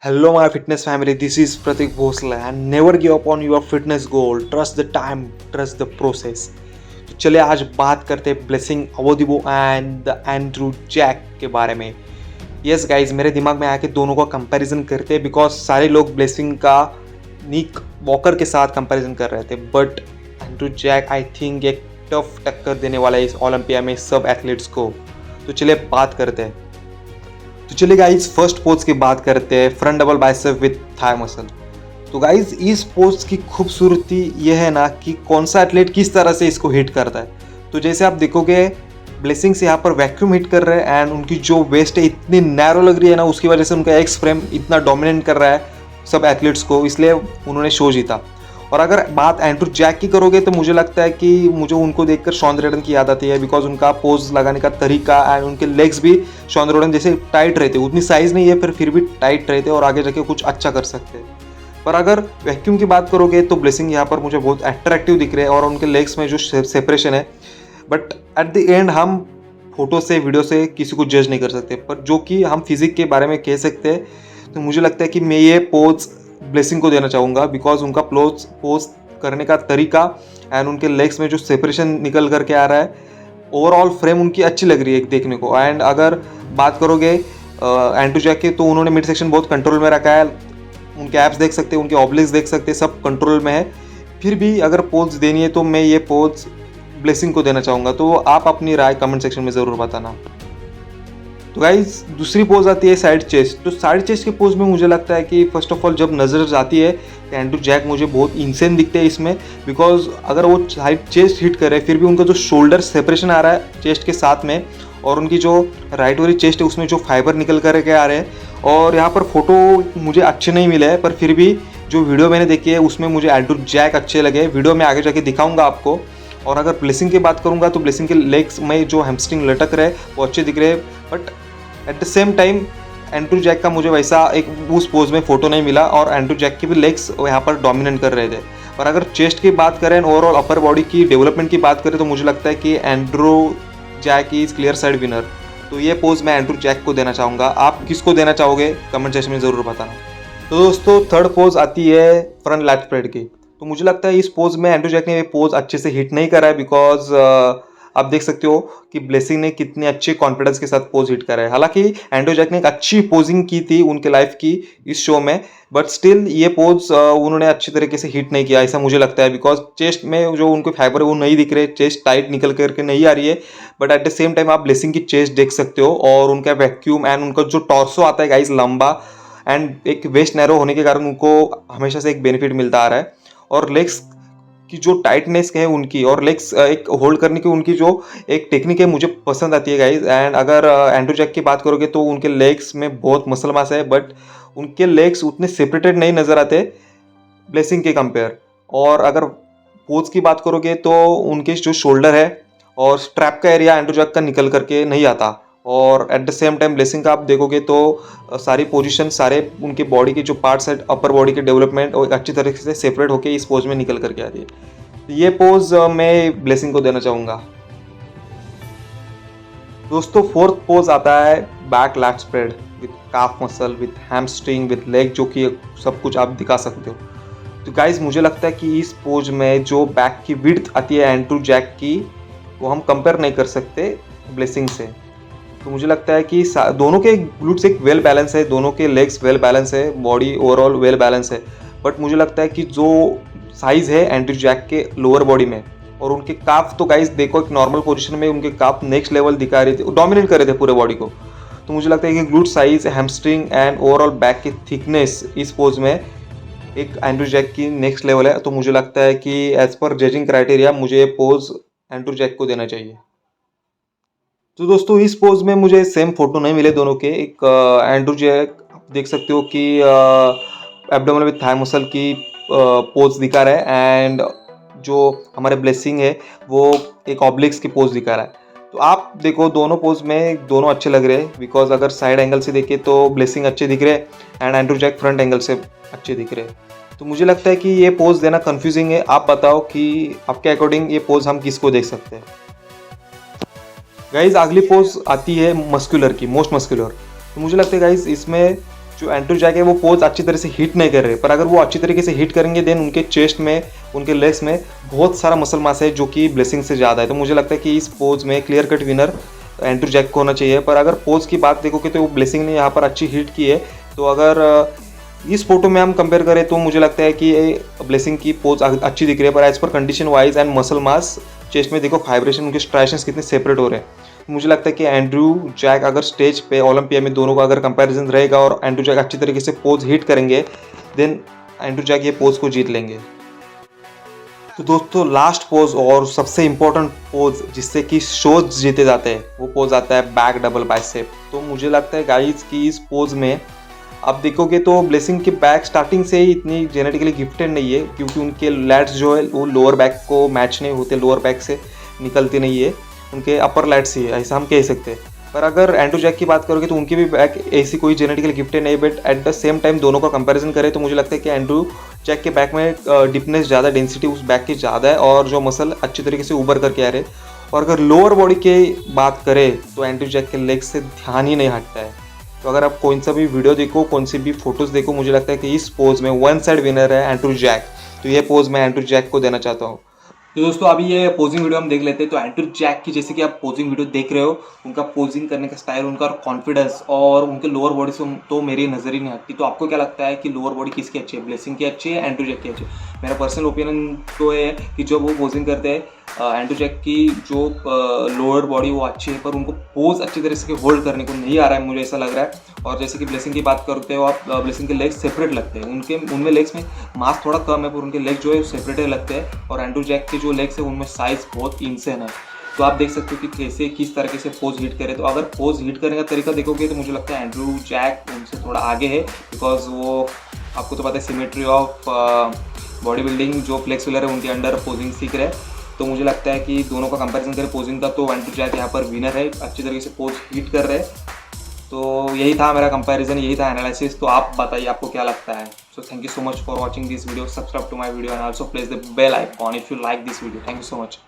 Hello, my fitness family. This is Pratik Bhosle, and never give up on your fitness goal. Trust the time, trust the process. तो चलिए आज बात करते हैं Blessing Awodibo and the Andrew Jack के बारे में. Yes guys, मेरे दिमाग में आके दोनों का कंपैरिजन करते हैं बिकॉज सारे लोग ब्लेसिंग का निक वॉकर के साथ कंपैरिजन कर रहे थे, but Andrew Jack I think एक टफ टक्कर देने वाला है इस ओलंपिया में सब एथलीट्स को. तो चलिए बात करते हैं. तो चलिए गाइज फर्स्ट पोज की बात करते हैं, front double bicep with thigh muscle. तो गाइज इस पोज की खूबसूरती यह है ना कि कौन सा एथलीट किस तरह से इसको हिट करता है. तो जैसे आप देखोगे ब्लेसिंग से यहाँ पर वैक्यूम हिट कर रहे हैं एंड उनकी जो वेस्ट है इतनी नैरो लग रही है ना, उसकी वजह से उनका एक्स फ्रेम इतना डोमिनेट कर रहा है सब एथलीट्स को, इसलिए उन्होंने शो जीता. और अगर बात एंड्रू जैक की करोगे तो मुझे लगता है कि मुझे उनको देखकर शॉन रोडन की याद आती है बिकॉज उनका पोज लगाने का तरीका एंड उनके लेग्स भी शॉन रोडन जैसे टाइट रहते. उतनी साइज नहीं है फिर भी टाइट रहते और आगे जाके कुछ अच्छा कर सकते हैं. पर अगर वैक्यूम की बात करोगे तो ब्लेसिंग यहाँ पर मुझे बहुत अट्रैक्टिव दिख रहे हैं और उनके लेग्स में जो सेपरेशन है, बट एट द एंड हम फोटो से वीडियो से किसी को जज नहीं कर सकते, पर जो कि हम फिजिक के बारे में कह सकते हैं. तो मुझे लगता है कि मैं ये पोज ब्लेसिंग को देना चाहूँगा बिकॉज उनका पोज करने का तरीका एंड उनके लेग्स में जो सेपरेशन निकल करके आ रहा है, ओवरऑल फ्रेम उनकी अच्छी लग रही है देखने को. एंड अगर बात करोगे एंड्रू जैक के, तो उन्होंने मिड सेक्शन बहुत कंट्रोल में रखा है. उनके एप्स देख सकते हैं, उनके ऑब्लिक्स देख सकते हैं, सब कंट्रोल में है. फिर भी अगर पोज देनी है तो मैं ये पोज ब्लेसिंग को देना चाहूँगा. तो आप अपनी राय कमेंट सेक्शन में ज़रूर बताना. तो गाइज दूसरी पोज आती है साइड चेस्ट. तो साइड चेस्ट के पोज में मुझे लगता है कि फर्स्ट ऑफ ऑल जब नज़र जाती है तो एंड्रू जैक मुझे बहुत इंसेन दिखते हैं इसमें बिकॉज अगर वो साइड चेस्ट हिट करे फिर भी उनका जो शोल्डर सेपरेशन आ रहा है चेस्ट के साथ में और उनकी जो राइट वाली चेस्ट है उसमें जो फाइबर निकल करके आ रहे हैं. और यहाँ पर फोटो मुझे अच्छे नहीं मिले हैं, पर फिर भी जो वीडियो मैंने देखी है उसमें मुझे एंड्रू जैक अच्छे लगे. वीडियो में आगे जाके दिखाऊंगा आपको. और अगर ब्लेसिंग की बात करूंगा तो ब्लेसिंग के लेग्स में जो हैमस्ट्रिंग लटक रहे वो अच्छे दिख रहे हैं, but at the same time Andrew Jack का मुझे वैसा एक उस पोज में फोटो नहीं मिला और एंड्रू जैक के भी लेग्स यहाँ पर डोमिनेट कर रहे थे. पर अगर चेस्ट की बात करें ओवरऑल अपर बॉडी की डेवलपमेंट की बात करें तो मुझे लगता है कि Andrew Jack is clear side winner. तो ये पोज मैं एंड्रू जैक को देना चाहूँगा. आप किसको देना चाहोगे कमेंट सेक्शन में ज़रूर बताना. तो दोस्तों थर्ड पोज आती है फ्रंट लैट स्प्रेड की. तो मुझे लगता है इस पोज में एंड्रू जैक ने ये पोज अच्छे से हिट नहीं करा है बिकॉज आप देख सकते हो कि ब्लेसिंग ने कितने अच्छे कॉन्फिडेंस के साथ पोज हिट करा है. हालांकि एंड्रू जैक ने एक अच्छी पोजिंग की थी उनके लाइफ की इस शो में, बट स्टिल ये पोज उन्होंने अच्छी तरीके से हिट नहीं किया ऐसा मुझे लगता है बिकॉज चेस्ट में जो उनके फाइबर है वो नहीं दिख रहे, चेस्ट टाइट निकल करके नहीं आ रही है. But at the same time आप ब्लेसिंग की चेस्ट देख सकते हो और उनका वैक्यूम एंड उनका जो टॉर्सो आता है गाइस लंबा एंड एक वेस्ट नैरो होने के कारण उनको हमेशा से एक बेनिफिट मिलता आ रहा है. और लेग्स की जो टाइटनेस है उनकी और लेग्स एक होल्ड करने की उनकी जो एक टेक्निक है मुझे पसंद आती है गाइज. एंड अगर एंड्रू जैक की बात करोगे तो उनके लेग्स में बहुत मसल मास है, बट उनके लेग्स उतने सेपरेटेड नहीं नज़र आते ब्लेसिंग के कंपेयर. और अगर पोज की बात करोगे तो उनके जो शोल्डर है और स्ट्रैप का एरिया एंड्रू जैक का निकल करके नहीं आता. और eight the same time blessing का आप देखोगे तो सारी पोजीशन सारे उनके बॉडी के जो पार्ट्स है अपर बॉडी के डेवलपमेंट और अच्छी तरीके से सेपरेट होकर इस पोज में निकल करके आ रही है. तो ये पोज मैं ब्लेसिंग को देना चाहूँगा. दोस्तों फोर्थ पोज आता है back lat spread with calf muscle with hamstring with leg, जो कि सब कुछ आप दिखा सकते हो. तो गाइज मुझे लगता है कि इस पोज में जो बैक की विड्थ आती है एंड्रू जैक की वो हम कंपेयर नहीं कर सकते ब्लेसिंग से. तो मुझे लगता है कि दोनों के ग्लूट्स एक वेल बैलेंस है, दोनों के लेग्स वेल बैलेंस है, बॉडी ओवरऑल वेल बैलेंस है. बट मुझे लगता है कि जो साइज़ है एंड्रू जैक के लोअर बॉडी में और उनके काफ, तो गाइस देखो एक नॉर्मल पोजीशन में उनके काफ नेक्स्ट लेवल दिखा रहे थे, डोमिनेट कर रहे थे पूरे बॉडी को. तो मुझे लगता है कि glute size, hamstring and overall back की थिकनेस इस पोज में एक एंड्रू जैक की नेक्स्ट लेवल है. तो मुझे लगता है कि एज पर जजिंग क्राइटेरिया मुझे पोज एंड्रू जैक को देना चाहिए. तो दोस्तों इस पोज में मुझे सेम फोटो नहीं मिले दोनों के. एक एंड्रू जैक आप देख सकते हो कि एब्डोमेन विथ थाई मसल की पोज दिखा रहा है एंड जो हमारे ब्लेसिंग है वो एक ऑब्लिक्स की पोज दिखा रहा है. तो आप देखो दोनों पोज में दोनों अच्छे लग रहे हैं बिकॉज अगर साइड एंगल से देखें तो ब्लेसिंग अच्छे दिख रहे हैं and Andrew Jack front angle से अच्छे दिख रहे हैं. तो मुझे लगता है कि ये पोज देना कन्फ्यूजिंग है. आप बताओ कि आपके अकॉर्डिंग ये पोज हम किसको देख सकते हैं. गाइज अगली पोज आती है मस्कुलर की, मोस्ट मस्कुलर. तो मुझे लगता है गाइज इसमें जो एंड्रू जैक है वो पोज अच्छी तरह से हिट नहीं कर रहे, पर अगर वो अच्छी तरीके से हिट करेंगे देन उनके चेस्ट में, उनके लेग्स में बहुत सारा मसल मास है जो कि ब्लेसिंग से ज़्यादा है। तो मुझे लगता है कि इस पोज में clear cut winner Andrew Jack को होना चाहिए। पर अगर पोज की बात देखोगे तो वो ब्लेसिंग ने यहाँ पर अच्छी हिट की है। तो अगर इस फोटो में हम कंपेयर करें तो मुझे लगता है कि ब्लेसिंग की पोज अच्छी दिख रही है, पर as per condition wise and muscle mass chest में देखो फाइब्रेशन, उनके स्ट्राइशंस कितने सेपरेट हो रहे हैं। मुझे लगता है कि एंड्रू जैक अगर स्टेज पे ओलंपिया में दोनों का अगर कंपैरिजन रहेगा और एंड्रू जैक अच्छी तरीके से पोज हिट करेंगे देन एंड्रू जैक ये पोज को जीत लेंगे। तो दोस्तों लास्ट पोज और सबसे इम्पोर्टेंट पोज जिससे कि शोज जीते जाते हैं वो पोज आता है बैक डबल बाइसेप। तो मुझे लगता है गाइस कि इस पोज में आप देखोगे तो ब्लेसिंग के बैक स्टार्टिंग से ही इतनी जेनेटिकली गिफ्टेड नहीं है, क्योंकि उनके लैट्स जो है वो लोअर बैक को मैच नहीं होते, लोअर बैक से निकलती नहीं है, उनके अपर लैट्स ही है, ऐसा हम कह सकते हैं। पर अगर एंड्रू जैक की बात करोगे तो उनकी भी बैक ऐसी कोई जेनेटिकली गिफ्टेड नहीं, but at the same time दोनों का कंपैरिजन करें तो मुझे लगता है कि एंड्रू जैक के बैक में डिपनेस ज़्यादा, डेंसिटी उस बैक की ज़्यादा है और जो मसल अच्छी तरीके से उभर करके आ रहे। और अगर लोअर बॉडी की बात करें तो एंड्रू जैक के लेग से ध्यान ही नहीं हटता है। तो अगर आप कौन सा भी वीडियो देखो, कौन सी भी फोटोज़ देखो, मुझे लगता है कि इस पोज में वन साइड विनर है एंड्रू जैक। तो ये पोज मैं एंड्रू जैक को देना चाहता हूँ। तो दोस्तों अभी ये पोजिंग वीडियो हम देख लेते हैं। तो एंड्रू जैक की जैसे कि आप पोजिंग वीडियो देख रहे हो, उनका पोजिंग करने का स्टाइल, उनका कॉन्फिडेंस और उनके लोअर बॉडी से तो मेरी नज़र ही नहीं हटती। तो आपको क्या लगता है कि लोअर बॉडी किसकी अच्छी है, ब्लेसिंग की अच्छी है, एंड्रू जैक की अच्छी है? मेरा पर्सनल ओपिनियन तो है कि जब वो पोजिंग करते हैं एंड्रू जैक की जो लोअर बॉडी वो अच्छी है, पर उनको पोज अच्छी तरह से होल्ड करने को नहीं आ रहा है, मुझे ऐसा लग रहा है। और जैसे कि ब्लेसिंग की बात करते हो आप, ब्लेसिंग के लेग्स सेपरेट लगते हैं, उनमें लेग्स में मास थोड़ा कम है, पर उनके लेग जो है सेपरेट लगते हैं। और एंड्रू जैक के जो लेग्स है उनमें साइज बहुत इंसेन है। तो आप देख सकते हो कि कैसे किस तरीके से पोज हिट करे। तो अगर पोज हिट करने का तरीका देखोगे तो मुझे लगता है एंड्रू जैक उनसे थोड़ा आगे है, बिकॉज वो आपको तो पता है सिमेट्री ऑफ बॉडी बिल्डिंग जो फ्लेक्सिबलर है उनके अंडर पोजिंग सीख रहे हैं। तो मुझे लगता है कि दोनों का कंपैरिजन करें पोजिंग का तो एंड्रू जैक यहाँ पर विनर है, अच्छी तरीके से पोज हिट कर रहे हैं। तो यही था मेरा कंपैरिजन, यही था एनालिसिस। तो आप बताइए आपको क्या लगता है। So thank you so much for watching this video, subscribe to my video and also press the bell icon if you like this video. Thank you so much.